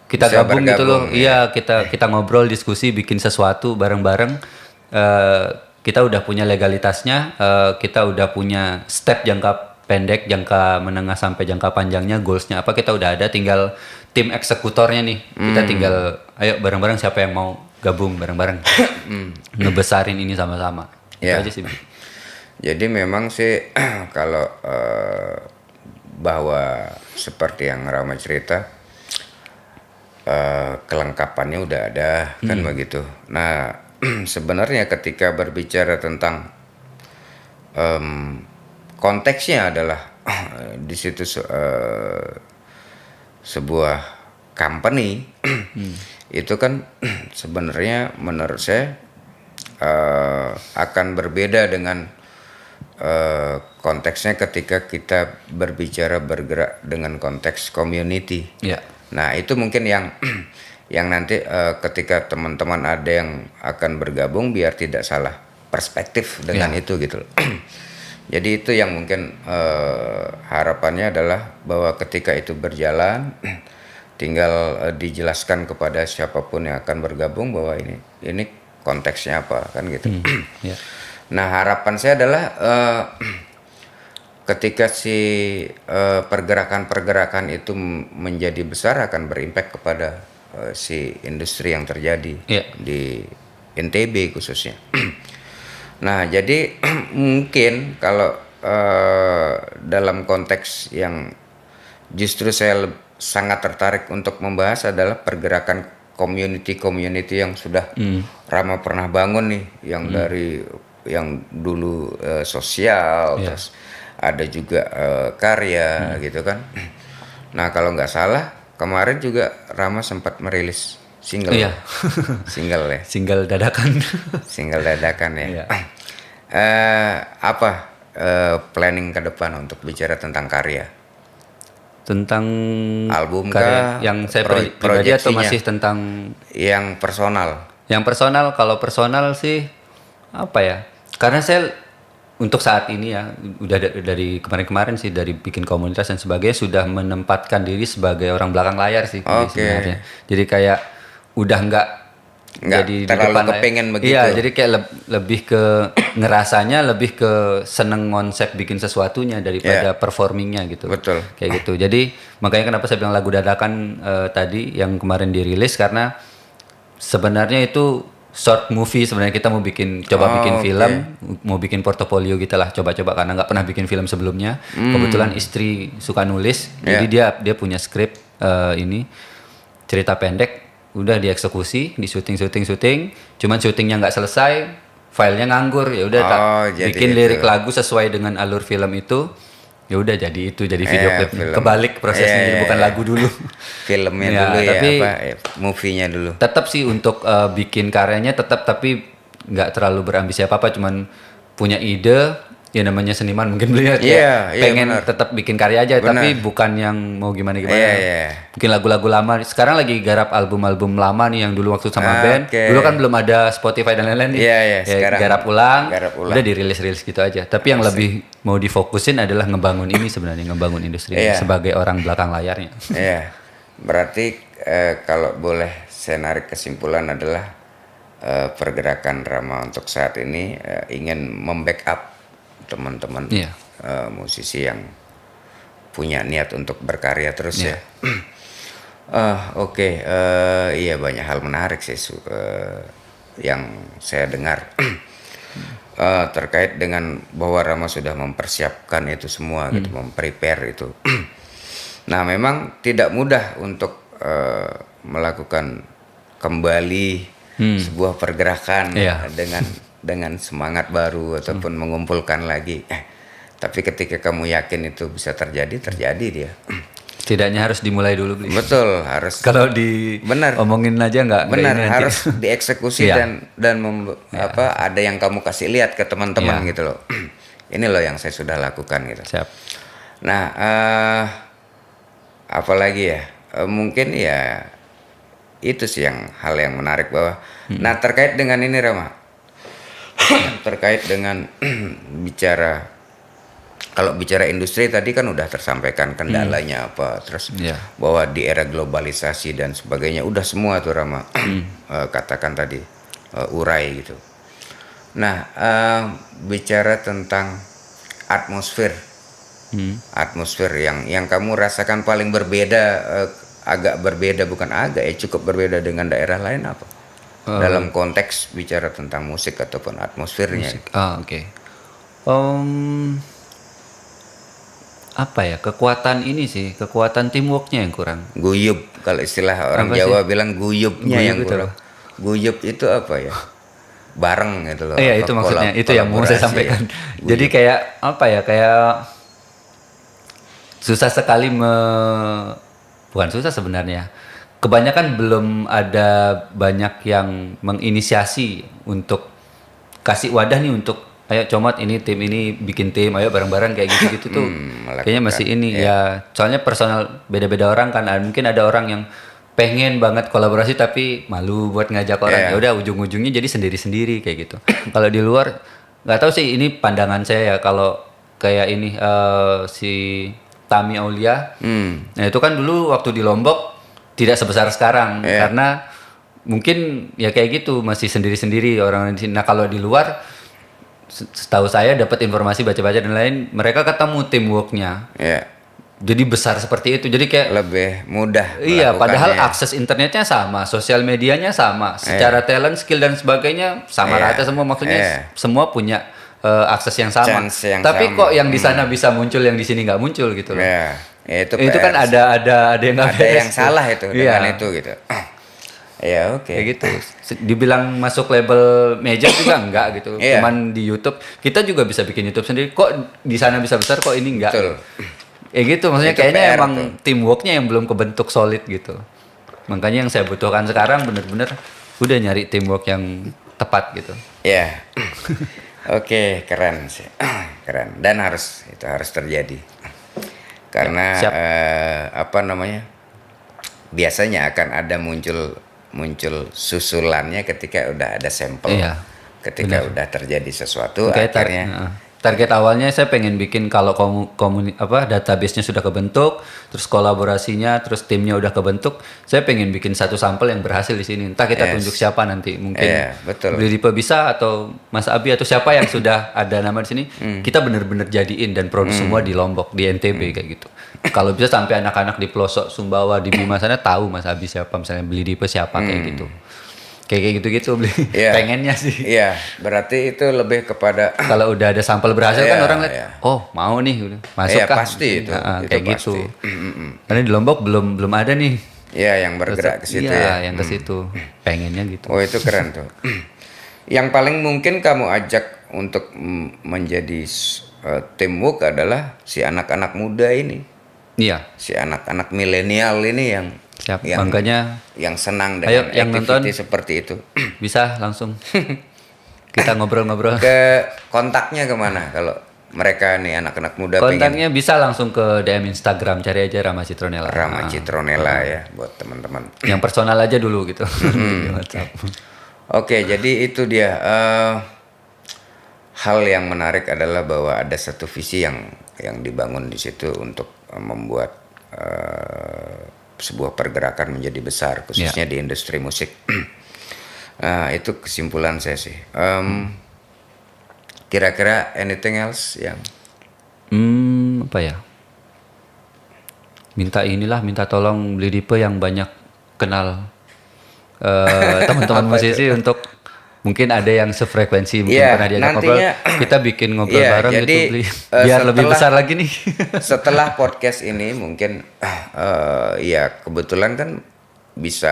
[SPEAKER 2] Kita
[SPEAKER 1] Bisa
[SPEAKER 2] gabung gitu loh.
[SPEAKER 1] bergabung,
[SPEAKER 2] Iya, kita ngobrol, diskusi, bikin sesuatu bareng-bareng. Kita udah punya legalitasnya, kita udah punya step jangka pendek, jangka menengah sampai jangka panjangnya, goalsnya apa kita udah ada, tinggal tim eksekutornya nih. Kita tinggal ayo bareng-bareng siapa yang mau gabung bareng-bareng. Ngebesarin ini sama-sama. Itu
[SPEAKER 1] Ya.
[SPEAKER 2] aja sih. Bang.
[SPEAKER 1] Jadi memang sih kalau bahwa seperti yang Rama cerita, kelengkapannya udah ada kan begitu. Nah sebenarnya ketika berbicara tentang konteksnya adalah di situ sebuah company itu kan sebenarnya menurut saya akan berbeda dengan konteksnya ketika kita bergerak dengan konteks community.
[SPEAKER 2] Ya.
[SPEAKER 1] Nah itu mungkin yang yang nanti ketika teman-teman ada yang akan bergabung biar tidak salah perspektif dengan itu gitu loh. Jadi itu yang mungkin harapannya adalah bahwa ketika itu berjalan tinggal dijelaskan kepada siapapun yang akan bergabung bahwa ini konteksnya apa kan gitu.
[SPEAKER 2] Ya.
[SPEAKER 1] Nah harapan saya adalah ketika si pergerakan-pergerakan itu menjadi besar akan berimpact kepada si industri yang terjadi di NTB khususnya. Nah jadi mungkin kalau dalam konteks yang justru saya sangat tertarik untuk membahas adalah pergerakan community yang sudah Rama pernah bangun nih, yang dari yang dulu sosial, terus ada juga karya gitu kan. Nah kalau nggak salah kemarin juga Rama sempat merilis single, single ya,
[SPEAKER 2] Single dadakan.
[SPEAKER 1] single dadakan ya.
[SPEAKER 2] Iya.
[SPEAKER 1] Apa planning ke depan untuk bicara tentang karya?
[SPEAKER 2] Tentang
[SPEAKER 1] Album
[SPEAKER 2] karya
[SPEAKER 1] kah?
[SPEAKER 2] yang saya pribadi atau
[SPEAKER 1] Proyeksinya?
[SPEAKER 2] masih tentang
[SPEAKER 1] Yang personal?
[SPEAKER 2] yang personal? Kalau personal sih apa ya? Karena saya untuk saat ini ya udah dari kemarin-kemarin sih dari bikin komunitas dan sebagainya sudah menempatkan diri sebagai orang belakang layar sih sebenarnya. Jadi kayak udah nggak jadi
[SPEAKER 1] terlalu
[SPEAKER 2] di depan
[SPEAKER 1] kepengen
[SPEAKER 2] layar.
[SPEAKER 1] begitu.
[SPEAKER 2] Iya, jadi kayak lebih ke ngerasanya lebih ke seneng konsep bikin sesuatunya daripada performingnya gitu.
[SPEAKER 1] Betul.
[SPEAKER 2] Kayak gitu. Jadi makanya kenapa saya bilang lagu dadakan tadi yang kemarin dirilis karena sebenarnya itu short movie sebenarnya kita mau bikin bikin film, mau bikin portofolio gitu lah, coba-coba karena nggak pernah bikin film sebelumnya. Kebetulan istri suka nulis, jadi dia punya skrip ini cerita pendek, udah dieksekusi, di syuting, cuman syutingnya nggak selesai, filenya nganggur, ya udah bikin lirik lagu sesuai dengan alur film itu. Ya udah jadi video klip, kebalik prosesnya, jadi bukan lagu dulu.
[SPEAKER 1] Filmnya
[SPEAKER 2] Ya,
[SPEAKER 1] dulu
[SPEAKER 2] tapi
[SPEAKER 1] movie-nya dulu.
[SPEAKER 2] tetap sih untuk bikin karyanya tapi nggak terlalu berambisi apa-apa, cuman punya ide, ya namanya seniman mungkin beliau pengen tetap bikin karya aja, tapi bukan yang mau gimana-gimana. Mungkin lagu-lagu lama, sekarang lagi garap album-album lama nih yang dulu waktu sama band, dulu kan belum ada Spotify dan lain-lain nih.
[SPEAKER 1] Sekarang
[SPEAKER 2] garap ulang, udah dirilis-rilis gitu aja. Tapi yang lebih mau difokusin adalah ngebangun ini sebenarnya, ngebangun industri sebagai orang belakang layarnya.
[SPEAKER 1] Iya, berarti kalau boleh saya narik kesimpulan adalah pergerakan Rama untuk saat ini ingin membackup teman-teman musisi yang punya niat untuk berkarya terus ya. Oke, iya banyak hal menarik sih yang saya dengar terkait dengan bahwa Rama sudah mempersiapkan itu semua gitu, memprepare itu. Nah, memang tidak mudah untuk melakukan kembali sebuah pergerakan
[SPEAKER 2] Iya.
[SPEAKER 1] dengan semangat baru ataupun mengumpulkan lagi. Tapi ketika kamu yakin itu bisa terjadi dia.
[SPEAKER 2] Setidaknya harus dimulai dulu, Bli.
[SPEAKER 1] Betul, harus
[SPEAKER 2] Kalau
[SPEAKER 1] benar.
[SPEAKER 2] omongin aja nggak
[SPEAKER 1] Benar,
[SPEAKER 2] ini nanti.
[SPEAKER 1] harus dieksekusi
[SPEAKER 2] Iya.
[SPEAKER 1] ada yang kamu kasih lihat ke teman-teman
[SPEAKER 2] Iya.
[SPEAKER 1] gitu loh. Ini loh yang saya sudah lakukan gitu.
[SPEAKER 2] Siap.
[SPEAKER 1] Nah, apalagi ya, mungkin ya itu sih hal yang menarik bahwa. Nah, terkait dengan ini Rama, terkait dengan kalau bicara industri tadi kan udah tersampaikan kendalanya apa, terus
[SPEAKER 2] Iya.
[SPEAKER 1] bahwa di era globalisasi dan sebagainya udah semua tuh Rama katakan tadi urai gitu. Nah, bicara tentang atmosfer yang kamu rasakan paling berbeda, agak berbeda, bukan agak ya, cukup berbeda dengan daerah lain apa? Dalam konteks bicara tentang musik ataupun atmosfernya.
[SPEAKER 2] Oke. Apa ya, kekuatan ini sih, kekuatan teamworknya yang kurang.
[SPEAKER 1] Guyub, kalau istilah orang
[SPEAKER 2] Apa
[SPEAKER 1] Jawa bilang guyubnya
[SPEAKER 2] Guyub
[SPEAKER 1] yang
[SPEAKER 2] itu
[SPEAKER 1] kurang. Guyub itu apa ya? Bareng gitu loh.
[SPEAKER 2] Iya,
[SPEAKER 1] apa,
[SPEAKER 2] itu maksudnya, itu yang mau saya
[SPEAKER 1] kolaborasi
[SPEAKER 2] sampaikan.
[SPEAKER 1] ya.
[SPEAKER 2] Jadi
[SPEAKER 1] Guyub.
[SPEAKER 2] kayak apa ya, kayak susah sekali bukan susah sebenarnya. Kebanyakan belum ada banyak yang menginisiasi untuk kasih wadah nih untuk ayo Comot ini tim ini bikin tim, ayo bareng-bareng kayak gitu-gitu tuh. Kayaknya masih ini ya. Soalnya personal beda-beda orang kan. Mungkin ada orang yang pengen banget kolaborasi tapi malu buat ngajak orang. Ya udah ujung-ujungnya jadi sendiri-sendiri kayak gitu. Kalau di luar nggak tahu sih, ini pandangan saya ya, kalau kayak ini si Tami Aulia. Nah, itu kan dulu waktu di Lombok tidak sebesar sekarang karena mungkin ya kayak gitu masih sendiri-sendiri orang di sini. Nah, kalau di luar setahu saya dapat informasi baca-baca dan lain, mereka ketemu teamworknya.
[SPEAKER 1] Ya,
[SPEAKER 2] Jadi besar seperti itu. Jadi kayak
[SPEAKER 1] lebih mudah.
[SPEAKER 2] iya, padahal
[SPEAKER 1] melakukannya.
[SPEAKER 2] akses internetnya sama, sosial medianya sama, secara talent, skill dan sebagainya sama rata semua. Maksudnya semua punya akses yang sama.
[SPEAKER 1] Chance yang
[SPEAKER 2] Tapi
[SPEAKER 1] sama.
[SPEAKER 2] kok yang di sana bisa muncul, yang di sini nggak muncul gitu loh.
[SPEAKER 1] Ya, itu
[SPEAKER 2] Itu
[SPEAKER 1] PR.
[SPEAKER 2] kan ada yang nggak
[SPEAKER 1] ada
[SPEAKER 2] beres
[SPEAKER 1] yang
[SPEAKER 2] tuh.
[SPEAKER 1] salah itu
[SPEAKER 2] Iya.
[SPEAKER 1] dengan itu gitu. Ya, oke.
[SPEAKER 2] Kayak gitu. Dibilang masuk label major juga enggak gitu.
[SPEAKER 1] Iya.
[SPEAKER 2] Cuman di YouTube, kita juga bisa bikin YouTube sendiri. Kok di sana bisa besar, kok ini enggak?
[SPEAKER 1] Betul.
[SPEAKER 2] Ya gitu, maksudnya
[SPEAKER 1] Itu
[SPEAKER 2] kayaknya
[SPEAKER 1] PR
[SPEAKER 2] emang
[SPEAKER 1] tuh.
[SPEAKER 2] teamworknya yang belum kebentuk solid gitu. Makanya yang saya butuhkan sekarang bener-bener udah nyari teamwork yang tepat gitu.
[SPEAKER 1] Ya. Oke, keren sih. Keren. Dan itu harus terjadi. Karena
[SPEAKER 2] Siap.
[SPEAKER 1] apa namanya? Biasanya akan ada muncul susulannya ketika udah ada sampel.
[SPEAKER 2] Iya,
[SPEAKER 1] Ketika udah terjadi sesuatu
[SPEAKER 2] Kayak
[SPEAKER 1] akhirnya
[SPEAKER 2] target awalnya saya pengen bikin kalau database-nya sudah kebentuk, terus kolaborasinya, terus timnya udah kebentuk, saya pengen bikin satu sampel yang berhasil di sini. Entah kita tunjuk siapa nanti, mungkin
[SPEAKER 1] betul.
[SPEAKER 2] Beli Dipe bisa atau Mas Abi atau siapa yang sudah ada nama di sini, kita bener-bener jadiin dan produksi semua di Lombok, di NTB kayak gitu. Kalau bisa sampai anak-anak di pelosok Sumbawa, di Bima sana tahu Mas Abi siapa, misalnya Beli Dipe siapa kayak gitu. Kayak gitu-gitu beli.
[SPEAKER 1] Iya.
[SPEAKER 2] Pengennya sih.
[SPEAKER 1] Iya, berarti itu lebih kepada
[SPEAKER 2] Kalau udah ada sampel berhasil kan
[SPEAKER 1] Iya,
[SPEAKER 2] orang lihat,
[SPEAKER 1] iya.
[SPEAKER 2] oh mau nih, udah masuk
[SPEAKER 1] Iya,
[SPEAKER 2] kah?
[SPEAKER 1] pasti itu. Itu
[SPEAKER 2] Kayak
[SPEAKER 1] pasti.
[SPEAKER 2] gitu. Karena di Lombok belum ada nih.
[SPEAKER 1] ya yang bergerak ke situ ya.
[SPEAKER 2] Yang ke situ. Pengennya gitu.
[SPEAKER 1] Oh, itu keren tuh. Yang paling mungkin kamu ajak untuk menjadi teamwork adalah si anak-anak muda ini.
[SPEAKER 2] Iya,
[SPEAKER 1] Si anak-anak milenial ini yang
[SPEAKER 2] siap. Makanya
[SPEAKER 1] yang senang
[SPEAKER 2] Ayo,
[SPEAKER 1] dengan
[SPEAKER 2] yang nonton.
[SPEAKER 1] activity seperti itu.
[SPEAKER 2] bisa langsung kita ngobrol-ngobrol.
[SPEAKER 1] Ke kontaknya kemana kalau mereka nih anak-anak muda pengen
[SPEAKER 2] Kontaknya bisa langsung ke DM Instagram, cari aja Rama Citronella.
[SPEAKER 1] Rama Citronella ya buat teman-teman.
[SPEAKER 2] Yang personal aja dulu gitu. Di WhatsApp.
[SPEAKER 1] Oke, jadi itu dia hal yang menarik adalah bahwa ada satu visi yang dibangun di situ untuk membuat sebuah pergerakan menjadi besar, khususnya di industri musik. Itu kesimpulan saya sih. Kira-kira anything else yang
[SPEAKER 2] Apa ya? Minta tolong Beli Dipe yang banyak kenal teman-teman musisi untuk Mungkin ada yang sefrekuensi, mungkin
[SPEAKER 1] Iya,
[SPEAKER 2] pernah diajak
[SPEAKER 1] nantinya
[SPEAKER 2] ngobrol. Kita bikin ngobrol
[SPEAKER 1] iya,
[SPEAKER 2] bareng
[SPEAKER 1] jadi,
[SPEAKER 2] gitu, Bli. Biar lebih
[SPEAKER 1] setelah-
[SPEAKER 2] besar lagi nih.
[SPEAKER 1] setelah podcast ini mungkin ya kebetulan kan bisa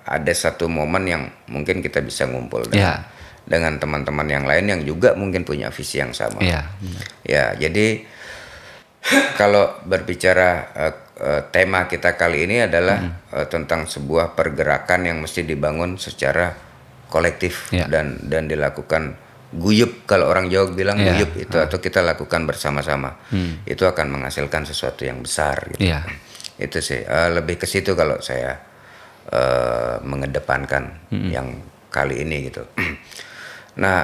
[SPEAKER 1] ada satu momen yang mungkin kita bisa ngumpul
[SPEAKER 2] Iya.
[SPEAKER 1] dengan teman-teman yang lain yang juga mungkin punya visi yang sama.
[SPEAKER 2] Iya, benar.
[SPEAKER 1] Ya, jadi kalau berbicara tema kita kali ini adalah tentang sebuah pergerakan yang mesti dibangun secara kolektif
[SPEAKER 2] Iya.
[SPEAKER 1] dan dilakukan guyup, kalau orang Jawa bilang
[SPEAKER 2] Iya.
[SPEAKER 1] guyup itu, atau kita lakukan bersama-sama. Itu akan menghasilkan sesuatu yang besar gitu.
[SPEAKER 2] Iya.
[SPEAKER 1] Itu sih lebih ke situ kalau saya mengedepankan yang kali ini gitu. Nah,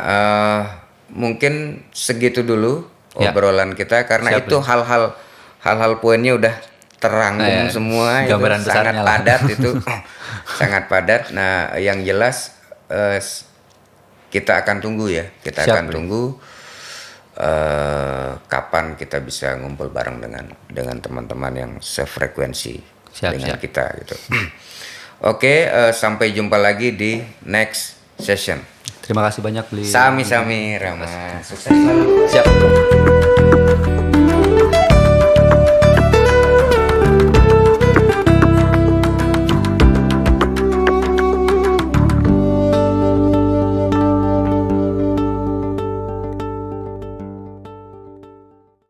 [SPEAKER 1] mungkin segitu dulu
[SPEAKER 2] Ya.
[SPEAKER 1] obrolan kita karena
[SPEAKER 2] Siap,
[SPEAKER 1] itu hal-hal poinnya udah terangkum
[SPEAKER 2] Ya,
[SPEAKER 1] semua, itu
[SPEAKER 2] gambaran
[SPEAKER 1] sangat
[SPEAKER 2] besarnya lah.
[SPEAKER 1] padat itu. Sangat padat. Nah, yang jelas kita akan tunggu ya. Kita
[SPEAKER 2] Siap,
[SPEAKER 1] akan
[SPEAKER 2] Bli.
[SPEAKER 1] tunggu kapan kita bisa ngumpul bareng dengan teman-teman yang sefrekuensi
[SPEAKER 2] Siap,
[SPEAKER 1] dengan
[SPEAKER 2] siap.
[SPEAKER 1] kita gitu. Oke, sampai jumpa lagi di next session.
[SPEAKER 2] Terima kasih banyak, Bli.
[SPEAKER 1] Sami-sami Rama. Sukses selalu.
[SPEAKER 2] Siap.